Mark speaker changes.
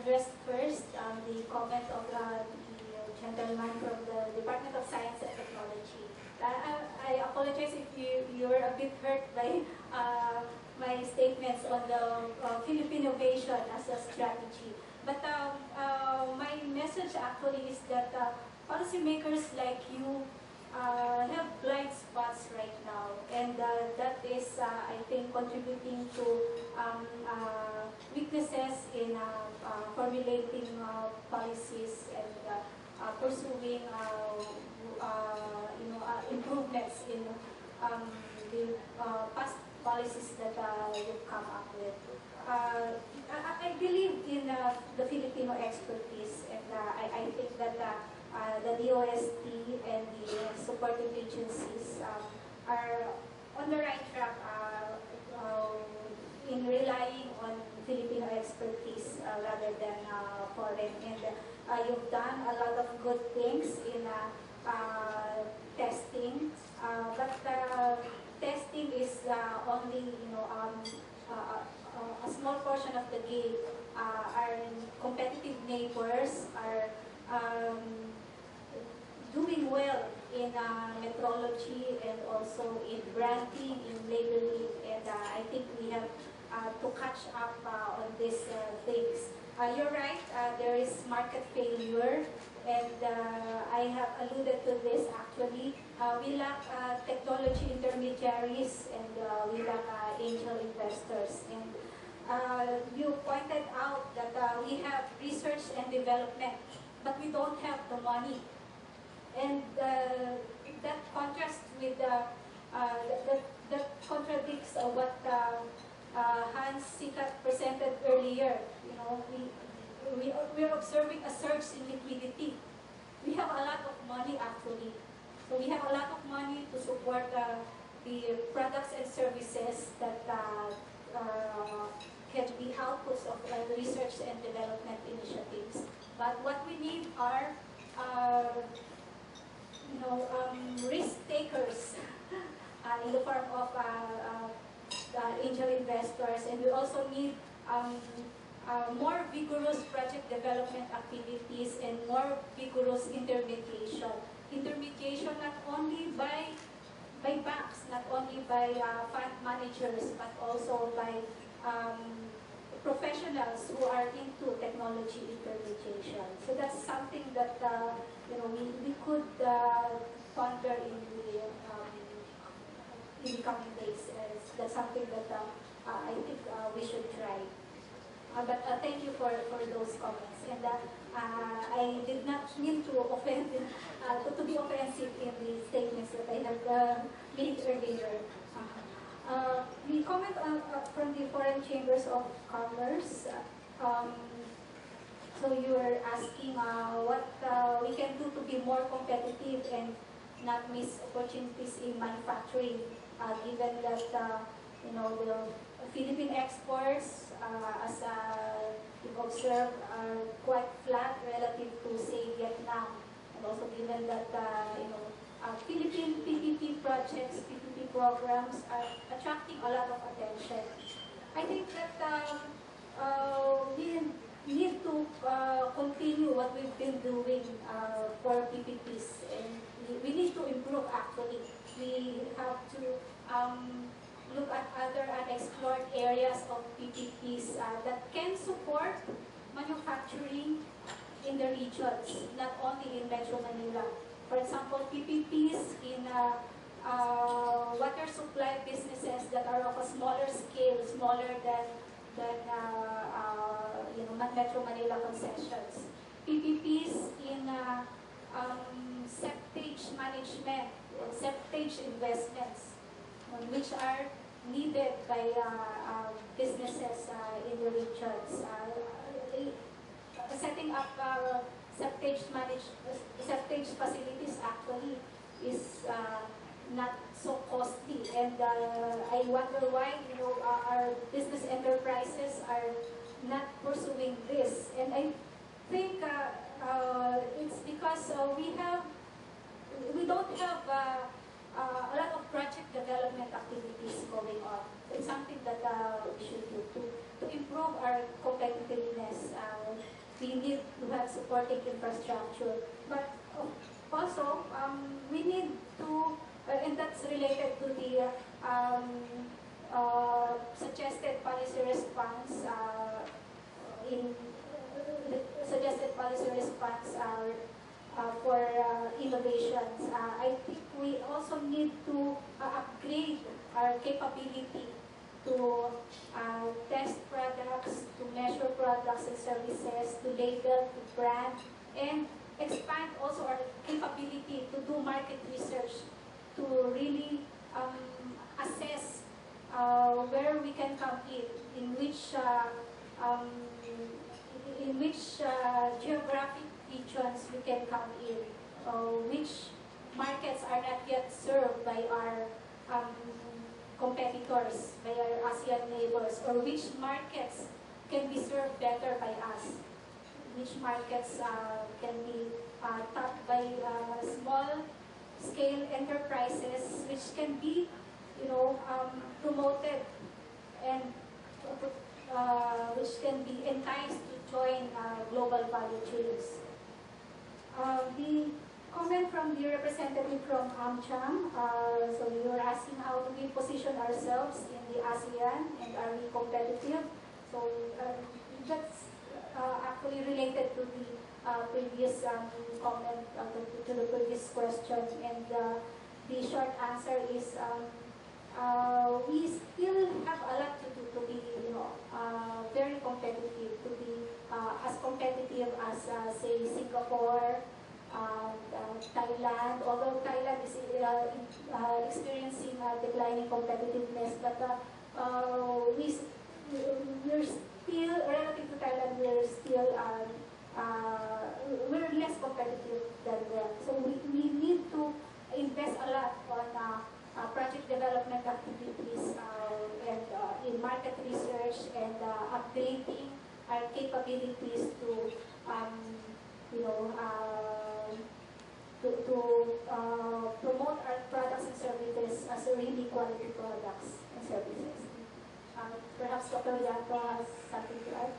Speaker 1: address first the comment of the gentleman from the Department of Science and Technology. I apologize if you were a bit hurt by my statements on the Philippine innovation as a strategy. But my message actually is that policymakers like you have blind spots right now, and that is, I think, contributing to weaknesses in formulating policies and pursuing improvements in the past policies that you've come up with. I believe in the Filipino expertise, and I think that the DOST and the supporting agencies are on the right track in relying on Filipino expertise rather than foreign. And you've done a lot of good things in testing, but testing is only a small portion of the game. Our competitive neighbors are doing well in metrology and also in branding, in labeling, and I think we have to catch up on these things. You're right, there is market failure, and I have alluded to this actually. We lack technology intermediaries, and we lack angel investors. And you pointed out that we have research and development, but we don't have the money. And that contrasts with that contradicts what Hans Sikat presented earlier. You know, we're observing a surge in liquidity. We have a lot of money actually, so we have a lot of money to support the products and services that can be outputs of research and development initiatives. But what we need are risk takers in the form of angel investors, and we also need more vigorous project development activities and more vigorous intermediation. Intermediation not only by banks, not only by fund managers, but also by professionals who are into technology intermediation. So that's something that we could ponder in the coming days. That's something that I think we should try. But thank you for those comments. And I did not mean to offend, to be offensive in the statements that I have made earlier. The comment from the Foreign Chambers of Commerce. So you were asking what we can do to be more competitive and not miss opportunities in manufacturing, given that the Philippine exports, as you've observed, are quite flat relative to, say, Vietnam, and also given that Philippine PPP projects, PPP programs are attracting a lot of attention. I think that we need to continue what we've been doing for PPPs, and we need to improve actually. We have to look at other unexplored areas of PPPs that can support manufacturing in the regions, not only in Metro Manila. For example, PPPs in water supply businesses that are of a smaller scale, smaller than Metro Manila concessions. PPPs in septage management, septage investments, which are needed by businesses in the regions. Setting up septage facilities actually is not so costly, and I wonder why our business enterprises are not pursuing this. And I think it's because we don't have a lot of project development activities going on. It's something that we should do to improve our competitiveness. have supporting infrastructure. But also, we need to, and that's related to the suggested policy response in suggested policy response for innovations. I think we also need to upgrade our capability to test products, to measure products and services, to label, to brand, and expand also our capability to do market research, to really assess where we can compete, um, in which geographic regions we can come in, which markets are not yet served by our competitors, by our ASEAN neighbors, or which markets can be served better by us, which markets can be tapped by small-scale enterprises, which can be, promoted and which can be enticed to join global value chains. The comment from the representative from AmCham, so you were asking how do we position ourselves in the ASEAN and are we competitive? So that's actually related to the previous comment, to the previous question, and the short answer is we still have a lot to do to be, very competitive, to be as competitive as, say, Singapore, Thailand, although Thailand is experiencing declining competitiveness, but we're still, relative to Thailand, we're less competitive than them. So we need to invest a lot on project development activities and in market research and upgrading our capabilities to, promote our products and services as really quality products and services. Perhaps Dr. Lianco has something to add?